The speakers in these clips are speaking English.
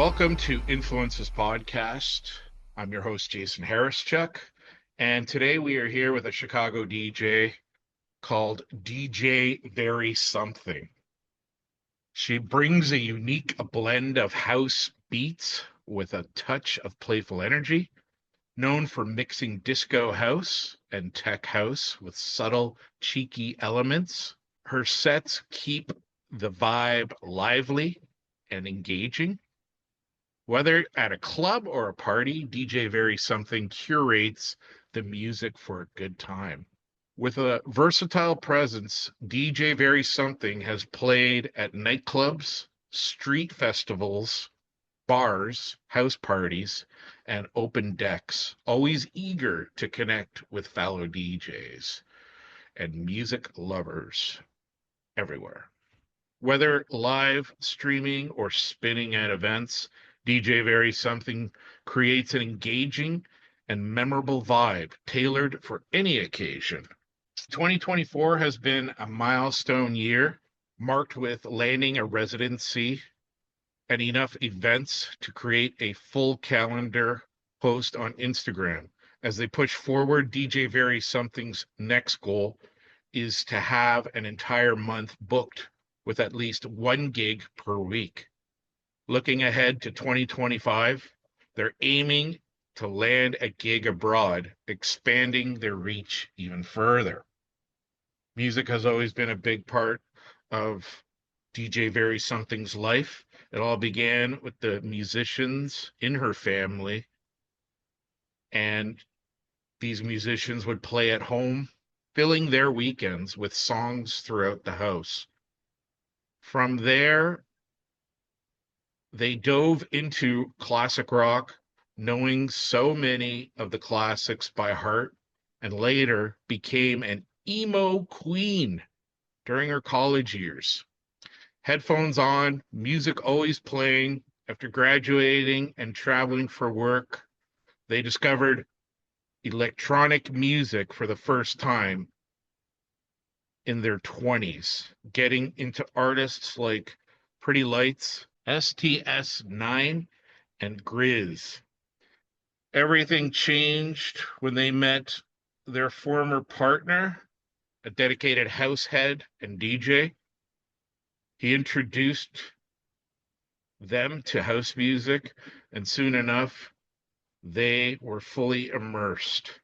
Welcome to Influences Podcast. I'm your host, Jason Harrischuk, and today we are here with a Chicago DJ called DJ Verysomething. She brings a unique blend of house beats with a touch of playful energy, known for mixing disco house and tech house with subtle, cheeky elements. Her sets keep the vibe lively and engaging. Whether at a club or a party, DJ Verysomething curates the music for a good time. With a versatile presence, DJ Verysomething has played at nightclubs, street festivals, bars, house parties, and open decks, always eager to connect with fellow DJs and music lovers everywhere. Whether live streaming or spinning at events, DJ Verysomething creates an engaging and memorable vibe tailored for any occasion. 2024 has been a milestone year, marked with landing a residency and enough events to create a full calendar post on Instagram. As they push forward, DJ Verysomething's next goal is to have an entire month booked with at least one gig per week. Looking ahead to 2025, they're aiming to land a gig abroad, expanding their reach even further. Music has always been a big part of DJ Verysomething's life. It all began with the musicians in her family, and these musicians would play at home, filling their weekends with songs throughout the house. From there, they dove into classic rock, knowing so many of the classics by heart, and later became an emo queen during her college years. Headphones on, music always playing. After graduating and traveling for work, they discovered electronic music for the first time in their 20s, getting into artists like Pretty Lights, STS9, and Grizz. Everything changed when they met their former partner, a dedicated house head and DJ. He introduced them to house music, and soon enough, they were fully immersed.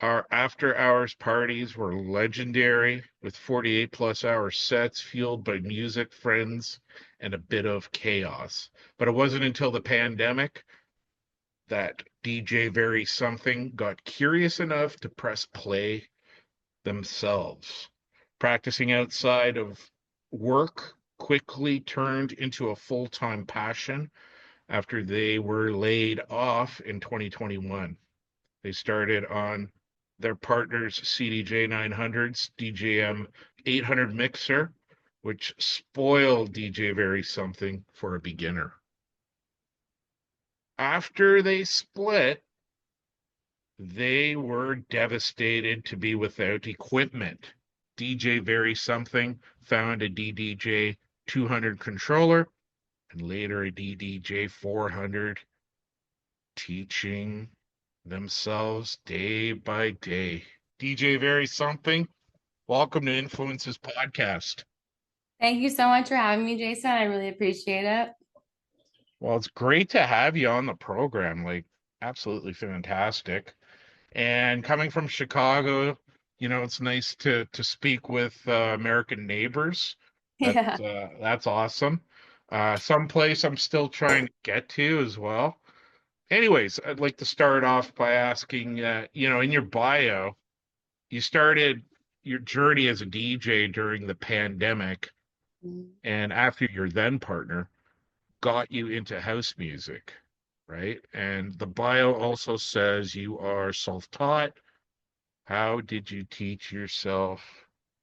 Our after hours parties were legendary with 48 plus hour sets fueled by music, friends, and a bit of chaos. But it wasn't until the pandemic that DJ Verysomething got curious enough to press play themselves. Practicing outside of work quickly turned into a full time passion after they were laid off in 2021. They started on their partner's CDJ 900's DJM 800 mixer, which spoiled DJ Verysomething for a beginner. After they split, they were devastated to be without equipment. DJ Verysomething found a DDJ 200 controller and later a DDJ 400, teaching themselves day by day. DJ Verysomething, welcome to Influences Podcast. Thank you so much for having me, Jason. I really appreciate it. Well, it's great to have you on the program. Like, absolutely fantastic. And coming from Chicago, it's nice to speak with American neighbors. Yeah. That's awesome. Someplace I'm still trying to get to as well. Anyways, I'd like to start off by asking, in your bio, you started your journey as a DJ during the pandemic, and after your then partner got you into house music, right? And the bio also says you are self-taught. How did you teach yourself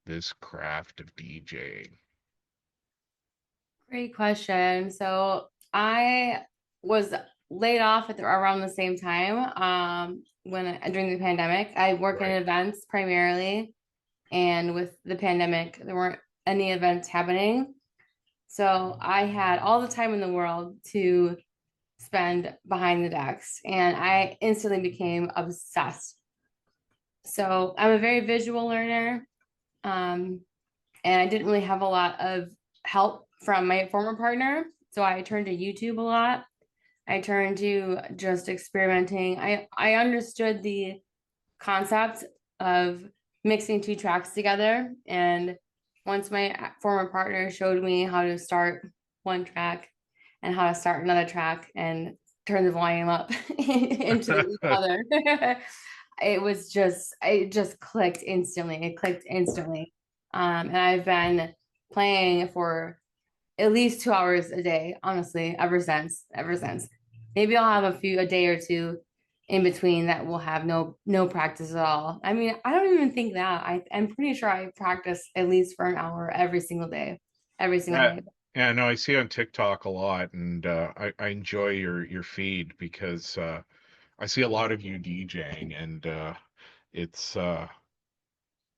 this craft of DJing? Great question. So I was laid off around the same time during the pandemic. I work in Right. events primarily, and with the pandemic, there weren't any events happening. So I had all the time in the world to spend behind the decks, and I instantly became obsessed. So I'm a very visual learner, um, and I didn't really have a lot of help from my former partner. So I turned to YouTube a lot. I turned to just experimenting. I understood the concept of mixing two tracks together. And once my former partner showed me how to start one track and how to start another track and turn the volume up into each other, it just clicked instantly. It clicked instantly. And I've been playing for at least 2 hours a day, honestly, ever since. Maybe I'll have a day or two in between that will have no practice at all. I mean, I don't even think that. I'm pretty sure I practice at least for an hour every single day. Every single Yeah, day. yeah, no, I see on TikTok a lot, and I enjoy your feed because I see a lot of you DJing, and it's uh,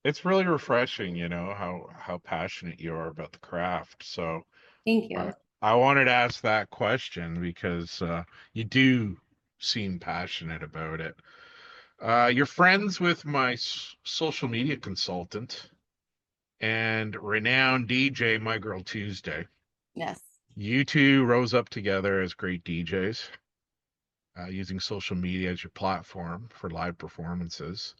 it's really refreshing, how passionate you are about the craft. So Thank I you. I wanted to ask that question because you do seem passionate about it. You're friends with my social media consultant and renowned DJ, My Girl Tuesday. Yes. You two rose up together as great DJs, using social media as your platform for live performances.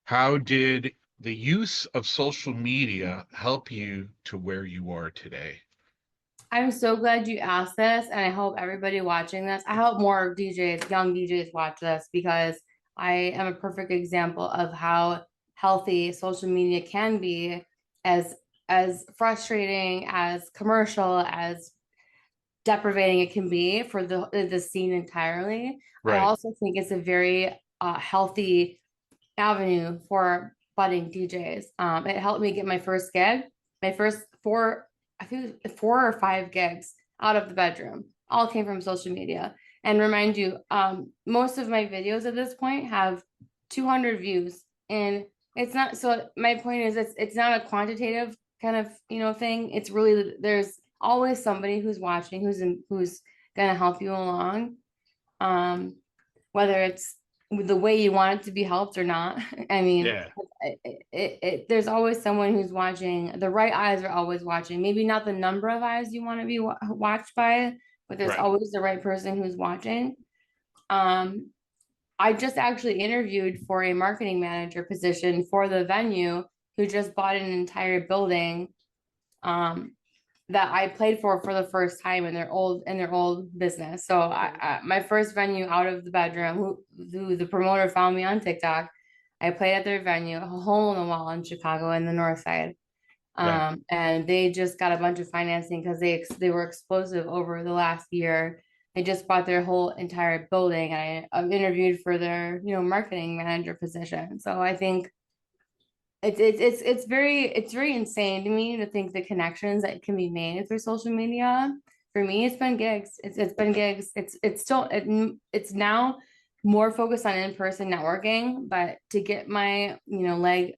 How did the use of social media help you to where you are today? I'm so glad you asked this, and I hope everybody watching this, I hope more DJs, young DJs watch this because I am a perfect example of how healthy social media can be as as frustrating, as commercial, as deprivating it can be for the scene entirely. I Right, also think it's a very healthy avenue for budding DJs. It helped me get my first gig, my first four, I think 4 or 5 gigs out of the bedroom. All came from social media. And remind you, most of my videos at this point have 200 views, and it's not. So my point is, it's not a quantitative kind of thing. It's really there's always somebody who's watching, who's gonna help you along. Um, Whether it's the way you want it to be helped or not. I mean, yeah, there's always someone who's watching. The right eyes are always watching. Maybe not the number of eyes you want to be watched by, but there's right. always the right person who's watching. Um, I just actually interviewed for a marketing manager position for the venue who just bought an entire building. Um, that I played for the first time in their old business. So my first venue out of the bedroom, who the promoter found me on TikTok. I played at their venue, a hole in the wall in Chicago in the north side. Yeah. And they just got a bunch of financing because they were explosive over the last year. They just bought their whole entire building, and I interviewed for their marketing manager position. So I think it's very insane to me to think the connections that can be made through social media. For me, it's been gigs. It's been gigs. It's now more focused on in-person networking, but to get my my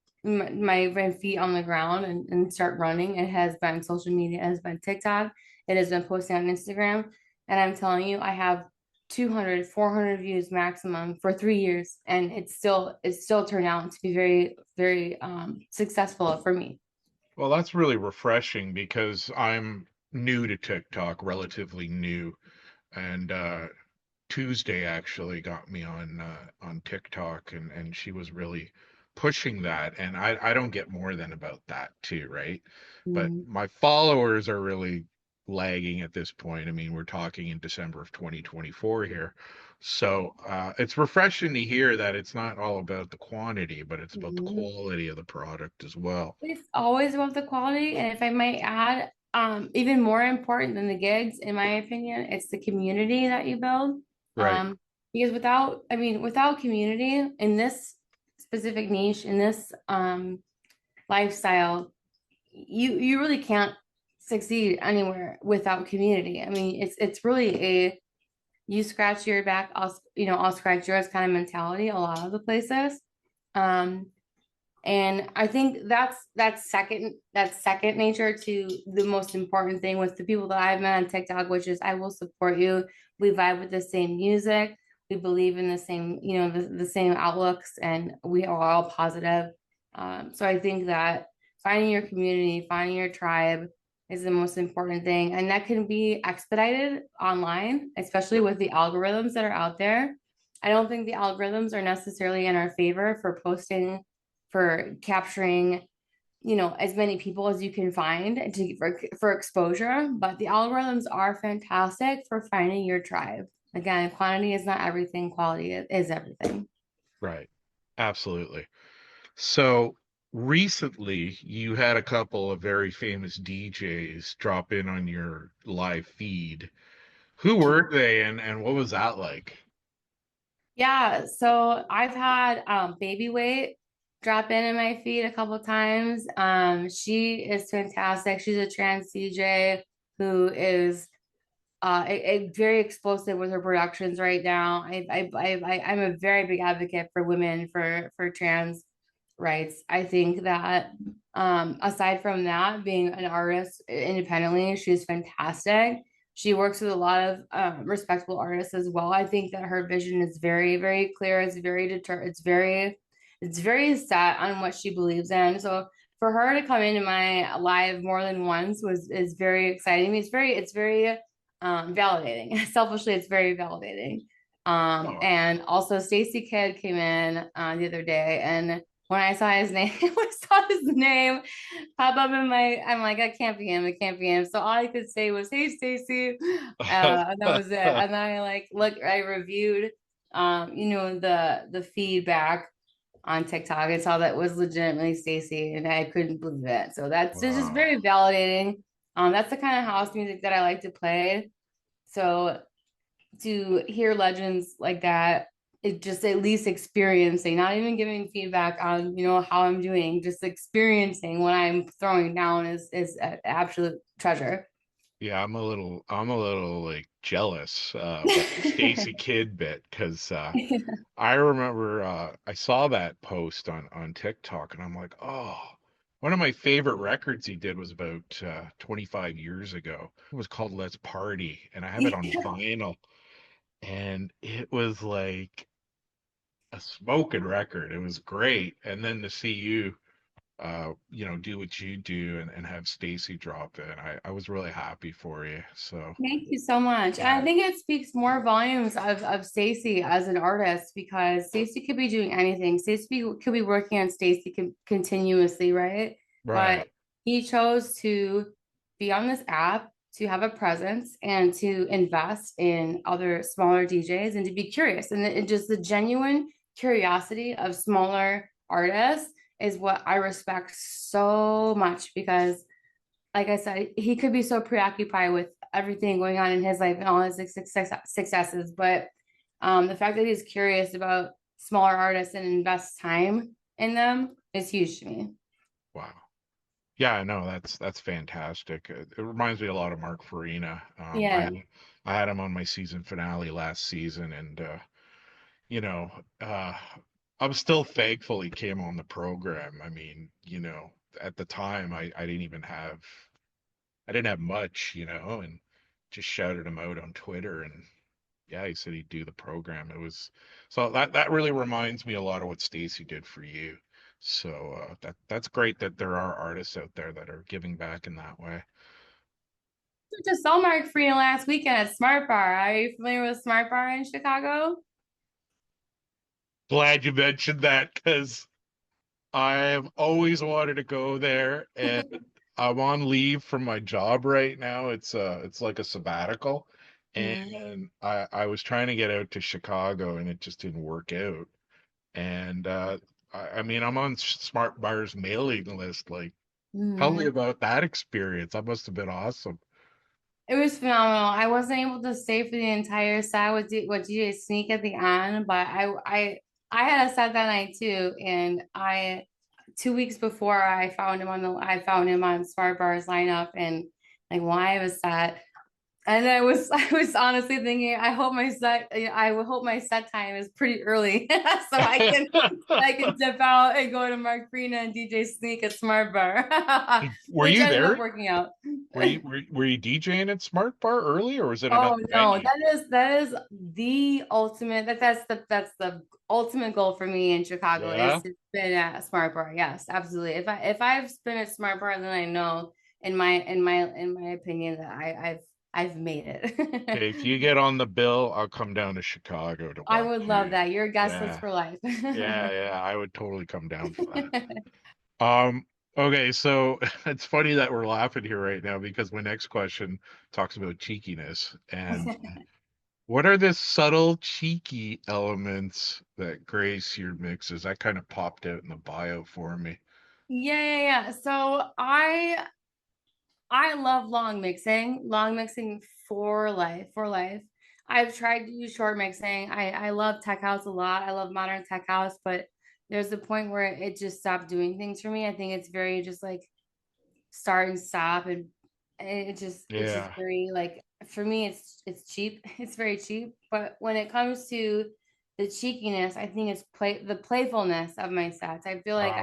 feet on the ground and start running, it has been social media, it has been TikTok, it has been posting on Instagram. And I'm telling you, I have 200, 400 views maximum for 3 years, and it's still turned out to be very, very successful for me. Well, that's really refreshing because I'm new to TikTok, relatively new, and Tuesday actually got me on TikTok, and she was really pushing that, and I don't get more than about that too, right? But Mm. my followers are really lagging at this point. I mean, we're talking in December of 2024 here. So it's refreshing to hear that it's not all about the quantity, but it's about the Mhm. quality of the product as well. It's always about the quality, and if I might add, even more important than the gigs, in my opinion, it's the community that you build. Right. Because without community in this specific niche, in this lifestyle, you really can't succeed anywhere without community. I mean, it's really a you scratch your back, I'll scratch yours kind of mentality a lot of the places. Um, And I think that's second nature to the most important thing with the people that I've met on TikTok, which is I will support you. We vibe with the same music. We believe in the same, the same outlooks, and we are all positive. So I think that finding your community, finding your tribe is the most important thing. And that can be expedited online, especially with the algorithms that are out there. I don't think the algorithms are necessarily in our favor for posting, for capturing, as many people as you can find for exposure. But the algorithms are fantastic for finding your tribe. Again, quantity is not everything, quality is everything. Right. Absolutely. So recently, you had a couple of very famous DJs drop in on your live feed. Who were they, and what was that like? Yeah, so I've had baby weight drop in my feed a couple times. She is fantastic. She's a trans DJ who is very explosive with her productions right now. I'm a very big advocate for women, for trans rights. I think that aside from that, being an artist independently, she's fantastic. She works with a lot of respectable artists as well. I think that her vision is very, very clear. It's very set on what she believes in. So for her to come into my live more than once is very exciting. I mean, it's very validating. Selfishly, it's very validating. Oh, And also Stacey Kidd came in the other day, and when I saw his name, when I saw his name pop up I'm like, that can't be him. It can't be him. So all I could say was, "Hey, Stacey," and that was it. And then I reviewed, the feedback on TikTok. I saw that was legitimately Stacey, and I couldn't believe it. So that's just wow. very validating. That's the kind of house music that I like to play. So to hear legends like that, it just at least experiencing, not even giving feedback on, how I'm doing, just experiencing what I'm throwing down is an absolute treasure. Yeah, I'm a little like jealous about the Stacy Kidd bit because I remember I saw that post on TikTok and I'm like, oh, one of my favorite records he did was about 25 years ago. It was called Let's Party, and I have it on vinyl, and it was like a smoking record. It was great. And then to see you do what you do and have Stacy drop in, I was really happy for you. So Thank you so much. And I yeah, think it speaks more volumes of Stacey as an artist, because Stacey could be doing anything. Stacey could be working on Stacey continuously, right? right. But he chose to be on this app, to have a presence, and to invest in other smaller DJs and to be curious. And just the genuine curiosity of smaller artists is what I respect so much, because like I said, he could be so preoccupied with everything going on in his life and all his successes. But the fact that he's curious about smaller artists and invests time in them is huge to me. Wow. Yeah, no, that's fantastic. It reminds me a lot of Mark Farina. Yeah. I had him on my season finale last season, and you know, uh, I'm still thankful he came on the program. I mean, at the time I didn't have much, and just shouted him out on Twitter, and yeah, he said he'd do the program. It was so that really reminds me a lot of what Stacy did for you. So that's great that there are artists out there that are giving back in that way. Just saw Mark Freeman last weekend at Smart Bar. Are you familiar with Smart Bar in Chicago? Glad you mentioned that because I've always wanted to go there, and I'm on leave from my job right now. It's like a sabbatical, Mm, and I was trying to get out to Chicago, and it just didn't work out. And I mean, I'm on Smart Bar's mailing list. Like, tell me mm. about that experience. That must have been awesome. It was phenomenal. I wasn't able to stay for the entire set with DJ Sneak at the end, but I had a set that night too, and I 2 weeks before I found him on Smart Bar's lineup, and like, why I was set. And I was honestly thinking, I would hope my set time is pretty early, so I can dip out and go to Mark Farina and DJ Sneak at Smart Bar, Were which you ended up there? working out. Were you DJing at Smart Bar early, or was it Oh another no, venue? that is the ultimate. That's the ultimate goal for me in Chicago is Yeah. to spin at Smart Bar. Yes, absolutely. If I've spin at Smart Bar, then I know in my opinion that I've made Okay, if it. you get on the bill, I'll come down to Chicago to I watch would love you. that. You're a guest list Yeah. for life. Yeah, I would totally come down for that. Okay, so it's funny that we're laughing here right now because my next question talks about cheekiness. And what are the subtle cheeky elements that grace your mixes? That kind of popped out in the bio for me. Yeah. So I love long mixing for life, for life. I've tried to do short mixing. I love tech house a lot. I love modern tech house, but there's a point where it just stopped doing things for me. I think it's very just like start and stop, and it's just Yeah. very like for me it's cheap. It's very cheap. But when it comes to the cheekiness, I think it's the playfulness of my sets. Okay. I feel like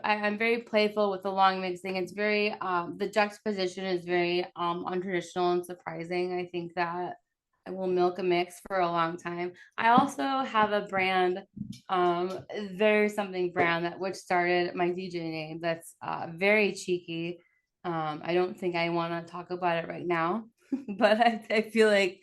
I'm very playful with the long mixing. It's very the juxtaposition is very untraditional and surprising. I think that I will milk a mix for a long time. I also have a brand, very something brand that which started my DJ name that's very cheeky. I don't think I want to talk about it right now, but I feel like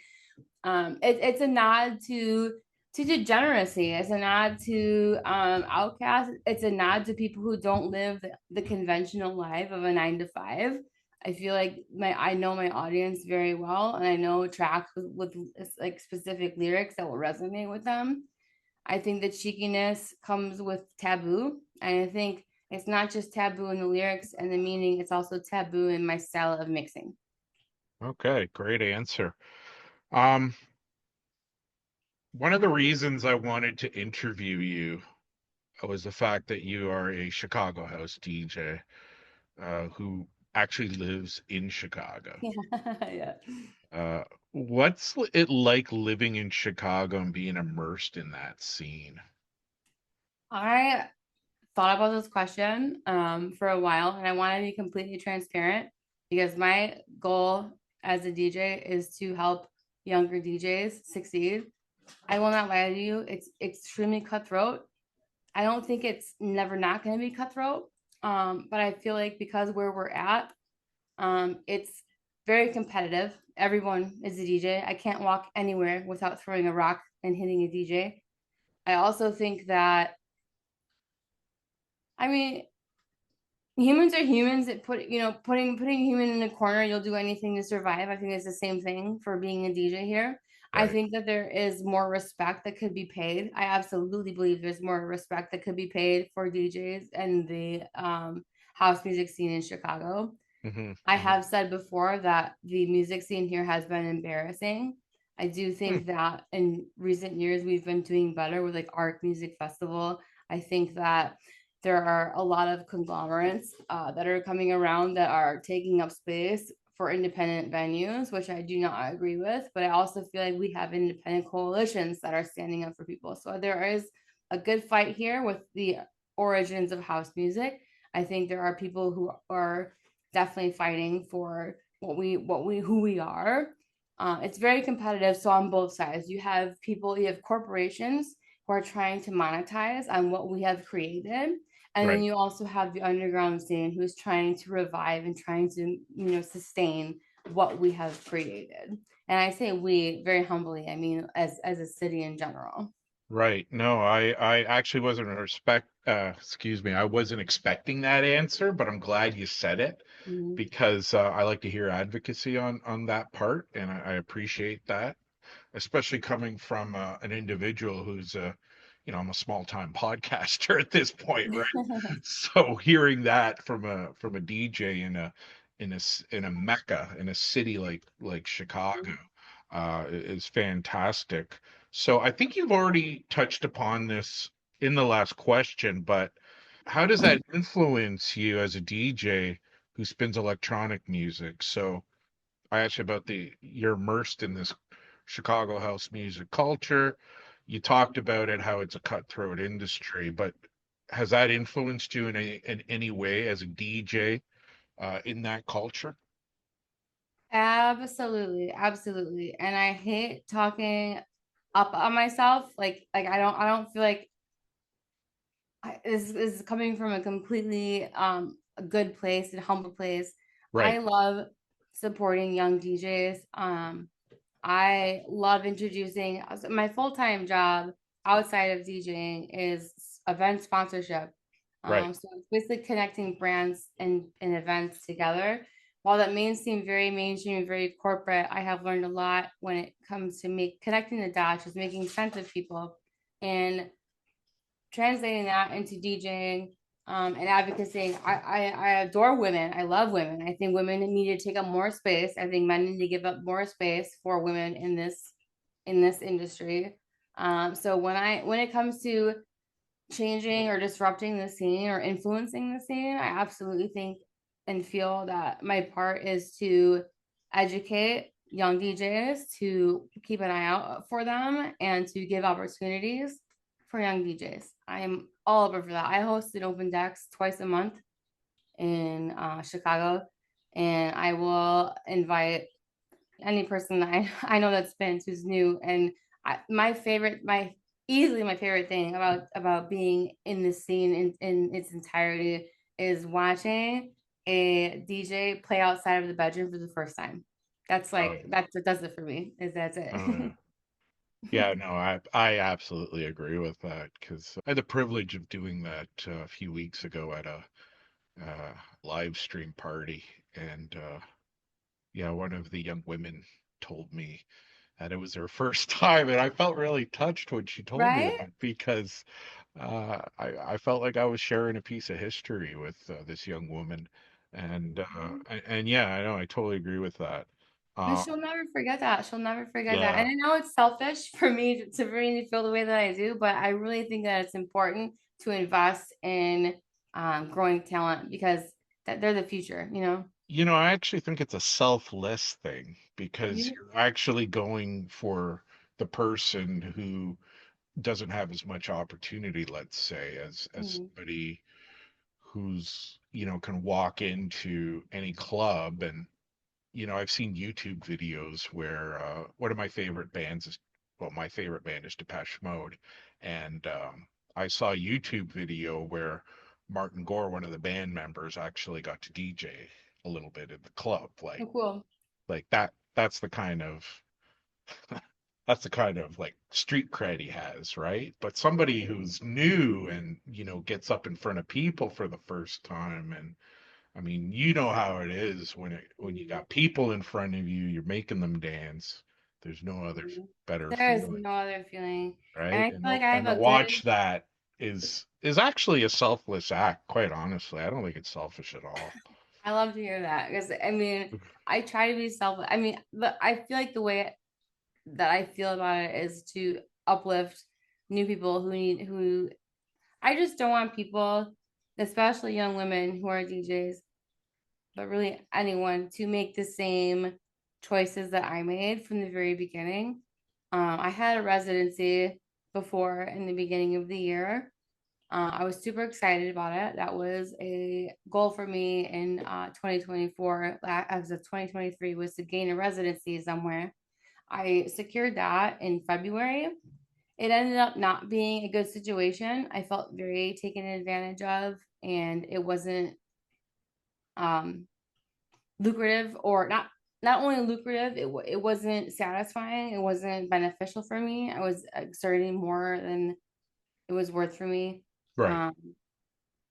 it's a nod to degeneracy. It's a nod to outcasts. It's a nod to people who don't live the conventional life of a 9 to 5. I feel like I know my audience very well, and I know tracks with like specific lyrics that will resonate with them. I think the cheekiness comes with taboo, and I think it's not just taboo in the lyrics and the meaning; it's also taboo in my style of mixing. Okay, great answer. Um, one of the reasons I wanted to interview you was the fact that you are a Chicago House DJ who actually lives in Chicago. Yeah, yeah. Uh, what's it like living in Chicago and being immersed in that scene? I thought about this question for a while, and I want to be completely transparent because my goal as a DJ is to help younger DJs succeed. I will not lie to you, it's extremely cutthroat. I don't think it's never not going to be cutthroat, but I feel like because where we're at, it's very competitive. Everyone is a DJ. I can't walk anywhere without throwing a rock and hitting a DJ. I also think that, I mean, humans are humans that putting human in a corner, you'll do anything to survive. I think it's the same thing for being a DJ here. I Right. think that there is more respect that could be paid. I absolutely believe there's more respect that could be paid for DJs and the house music scene in Chicago. Hmm. I Hmm. have said before that the music scene here has been embarrassing. I do Hmm. think that in recent years we've been doing better with like Arc Music Festival. I think that there are a lot of conglomerates that are coming around that are taking up space for independent venues, which I do not agree with. But I also feel like we have independent coalitions that are standing up for people. So there is a good fight here with the origins of house music. I think there are people who are definitely fighting for what we who we are. It's very competitive. So on both sides, you have corporations who are trying to monetize on what we have created, and then Right. you also have the underground scene who's trying to revive and trying to sustain what we have created. And I say we very humbly. I mean, as a city in general. Right. No, I actually wasn't excuse me, I wasn't expecting that answer, but I'm glad you said it Mhm. because I like to hear advocacy on that part, and I appreciate that, especially coming from an individual who's I'm a small time podcaster at this point, right? So hearing that from a DJ in a mecca in a city like Chicago is fantastic. So I think you've already touched upon this in the last question, but how does that influence you as a DJ who spins electronic music? So I asked you about you're immersed in this Chicago house music culture. You talked about it, how it's a cutthroat industry, but has that influenced you in any way as a DJ in that culture? Absolutely, absolutely. And I hate talking up on myself. Like I don't feel like this is coming from a completely a good place and humble place. Right, I love supporting young DJs. I love introducing my full-time job outside of DJing is event sponsorship. right, So it's basically connecting brands and events together. While that may seem very mainstream, very corporate, I have learned a lot when it comes to make connecting the dots, just making sense of people and translating that into DJing and advocacy. I adore women. I love women. I think women need to take up more space. I think men need to give up more space for women in this industry. So when it comes to changing or disrupting the scene or influencing the scene, I absolutely think and feel that my part is to educate young DJs, to keep an eye out for them, and to give opportunities for young DJs. I am all over for that. I hosted open decks twice a month in Chicago, and I will invite any person that I know that's been who's new. And my favorite, my easily my favorite thing about being in the scene in its entirety is watching a DJ play outside of the bedroom for the first time. oh yeah, That's what does it for me. Is that's it. oh yeah. Yeah, no, I absolutely agree with that because I had the privilege of doing that a few weeks ago at a live stream party, and yeah, one of the young women told me that it was her first time, and I felt really touched when she told me Right? that because I felt like I was sharing a piece of history with this young woman, and yeah, I know I totally agree with that. And Uh, she'll never forget that. She'll never forget that. yeah, And I know it's selfish for me to really feel the way that I do, but I really think that it's important to invest in growing talent because that they're the future, you know? I actually think it's a selfless thing because Mhm. you're actually going for the person who doesn't have as much opportunity, let's say, as Mhm. somebody who's, can walk into any club and, I've seen YouTube videos where one of my favorite bands is, well, my favorite band is Depeche Mode. And I saw a YouTube video where Martin Gore, one of the band members, actually got to DJ a little bit in the club. Oh, cool. Like that's the kind of that's the kind of like street cred he has, right? But somebody who's new and, gets up in front of people for the first time, and I mean, you know how it is when you Mhm. got people in front of you, you're making them dance. There's no other Mhm. better There is feeling, no other feeling. And right? I feel like I And have to a good, watch that is actually a selfless act, quite honestly. I don't think it's selfish at all. I love to hear that because I mean, I try to be self, I mean, I feel like the way that I feel about it is to uplift new people who I just don't want people, especially young women who are DJs, but really anyone, to make the same choices that I made from the very beginning. I had a residency before in the beginning of the year. I was super excited about it. That was a goal for me in 2024, as of 2023, was to gain a residency somewhere. I secured that in February. It ended up not being a good situation. I felt very taken advantage of, and it wasn't um, lucrative or not only lucrative, it wasn't satisfying. It wasn't beneficial for me. I was exerting more than it was worth for me. Right. Um,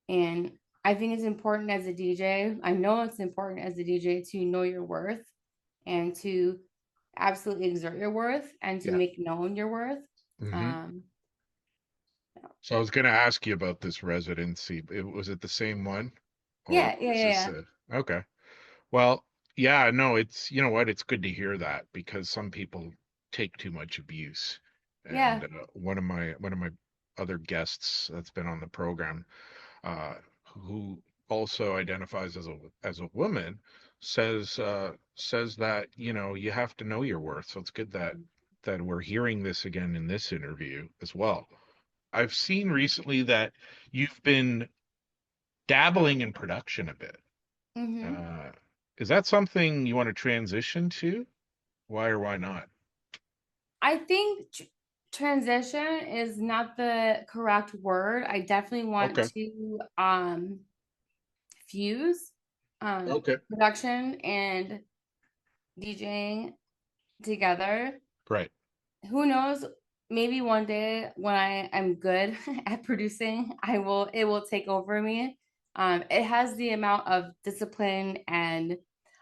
and I think it's important as a DJ. I know it's important as a DJ to know your worth and to absolutely exert your worth and to Yeah. make known your worth. Hmm. Um, So I was going to ask you about this residency. Was it the same one, or yeah, yeah, was yeah, this yeah. okay? Well, yeah, no, it's you know what, it's good to hear that because some people take too much abuse. And Yeah. one of my other guests that's been on the program, who also identifies as a woman, says that, you know, you have to know your worth. So it's good that we're hearing this again in this interview as well. I've seen recently that you've been dabbling in production a bit. Hmm. Uh, is that something you want to transition to? Why or why not? I think transition is not the correct word. I definitely want Okay. to fuse Okay. production and DJing together. Right. Who knows? Maybe one day when I am good at producing, it will take over me. It has the amount of discipline and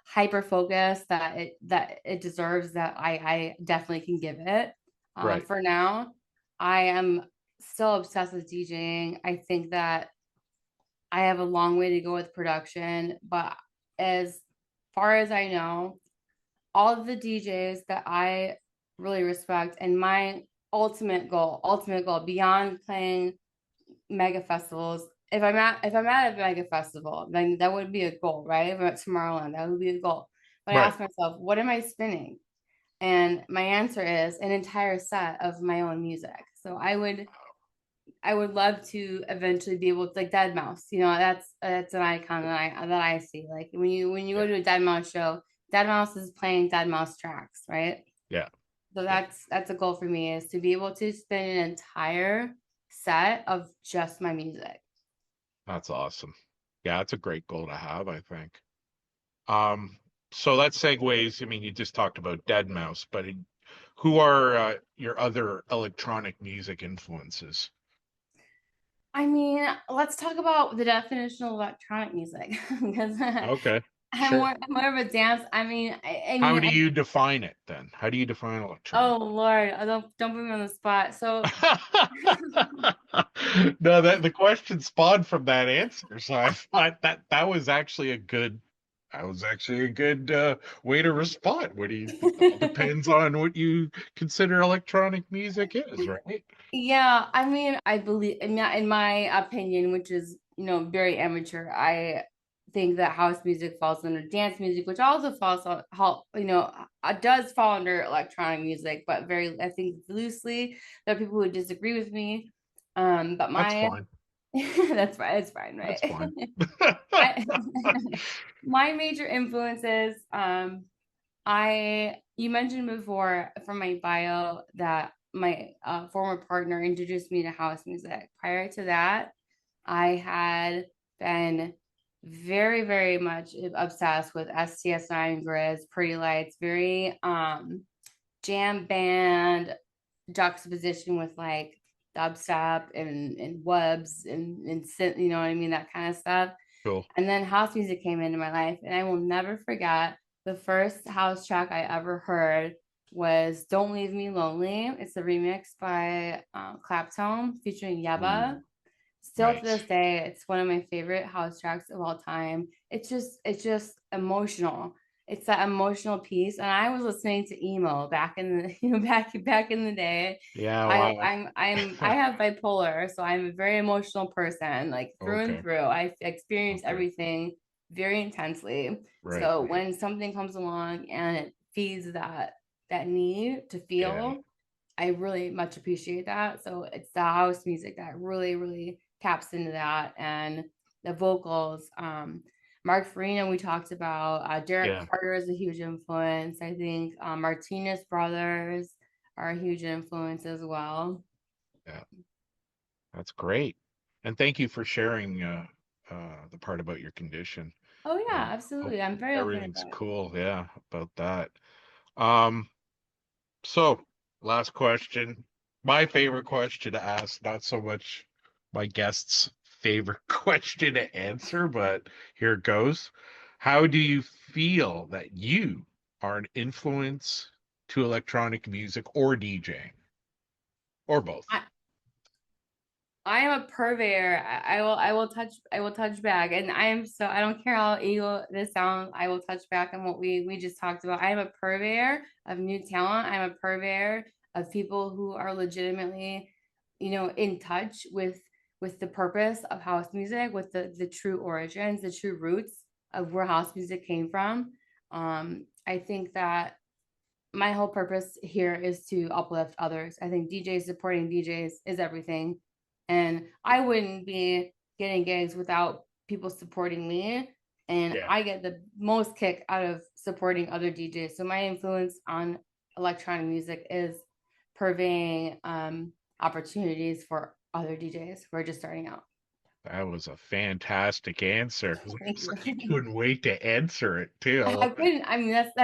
hyper focus that it deserves that I definitely can give it. Right. For now, I am still obsessed with DJing. I think that I have a long way to go with production, but as far as I know, all of the DJs that I really respect and my ultimate goal beyond playing mega festivals. If I'm at a mega festival, then that would be a goal, right? If I'm at Tomorrowland, that would be a goal. But I Right. ask myself, what am I spinning? And my answer is an entire set of my own music. So I would love to eventually be able to like Dead Mouse. You know, that's an icon that I see. Like when you go Yeah. to a Dead Mouse show, Dead Mouse is playing Dead Mouse tracks, right? Yeah. So Yeah. that's a goal for me is to be able to spin an entire set of just my music. That's awesome. Yeah, that's a great goal to have, I think. Um, so that segues, I mean, you just talked about Dead Mouse, but who are your other electronic music influences? I mean, let's talk about the definition of electronic music because Okay, sure. I'm more of a dance. I How mean, do you define it then? How do you define oh electronic? Lord, don't put me on the spot. So No, that the question spawned from that answer. So I thought that was actually a good way to respond. What do you it all depends on what you consider electronic music is, right? yeah, I mean, I believe in my opinion, which is, you know, very amateur, I think that house music falls under dance music, which also falls on, you know, does fall under electronic music, but very, I think loosely. There are people who disagree with me. But That's my, fine. that's fine, it's fine, That's right? fine. I, my major influences, you mentioned before from my bio that my former partner introduced me to house music. Prior to that, I had been very much obsessed with STS9 grids, pretty lights, very jam band juxtaposition with like dubstep and wubs and synth, you know what I mean, that kind of stuff. Cool. And then house music came into my life, and I will never forget the first house track I ever heard was "Don't Leave Me Lonely." It's a remix by Claptone featuring Ooh, Yeba. Still to nice. this day, it's one of my favorite house tracks of all time. It's just emotional. It's that emotional piece. And I was listening to emo back in the back in the day. Yeah, wow. I have bipolar, so I'm a very emotional person, like through and Okay. through. I experience Okay. everything very intensely. Right. So when something comes along and it feeds that need to Yeah. feel, I really much appreciate that. So it's the house music that really taps into that, and the vocals. Mark Farina, we talked about. Derek Yeah. Carter is a huge influence. I think Martinez brothers are a huge influence as well. Yeah. That's great. And thank you for sharing the part about your condition. Oh yeah, Hope absolutely. I'm very open everything's about it. cool. Yeah, about that. Um, so last question. My favorite question to ask, not so much my guest's favorite question to answer, but here it goes. How do you feel that you are an influence to electronic music or DJing or both? I, I am a purveyor. I will touch back. And I am so I don't care how ego this sounds, I will touch back on what we just talked about. I am a purveyor of new talent. I'm a purveyor of people who are legitimately, you know, in touch with the purpose of house music, with the true origins, the true roots of where house music came from. I think that my whole purpose here is to uplift others. I think DJs supporting DJs is everything. And I wouldn't be getting gigs without people supporting me. And Yeah, I get the most kick out of supporting other DJs. So my influence on electronic music is purveying opportunities for other DJs who are just starting out. that was a fantastic answer. Thank It's you. like you couldn't wait to answer it too. I I love it. couldn't, I mean, that's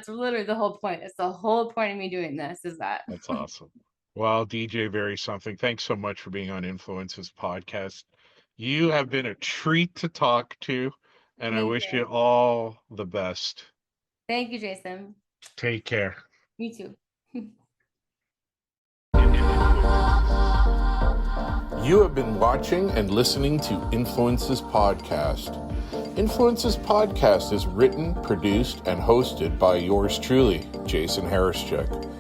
literally the whole point. It's the whole point of me doing this is that. That's awesome. Well, DJ Verysomething, thanks so much for being on Influences podcast. You have been a treat to talk to, and I Thank wish you you. all the best. Thank you, Jason. Take care. You too. You have been watching and listening to Influences Podcast. Influences Podcast is written, produced, and hosted by yours truly, Jason Harischuk.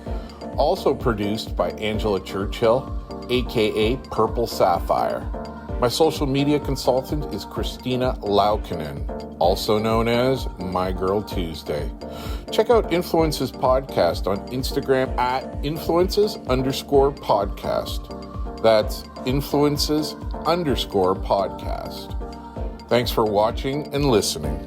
Also produced by Angela Churchill, aka Purple Sapphire. My social media consultant is Christina Laukinen, also known as My Girl Tuesday. Check out Influences Podcast on Instagram at influences_podcast. That's influences_podcast. Thanks for watching and listening.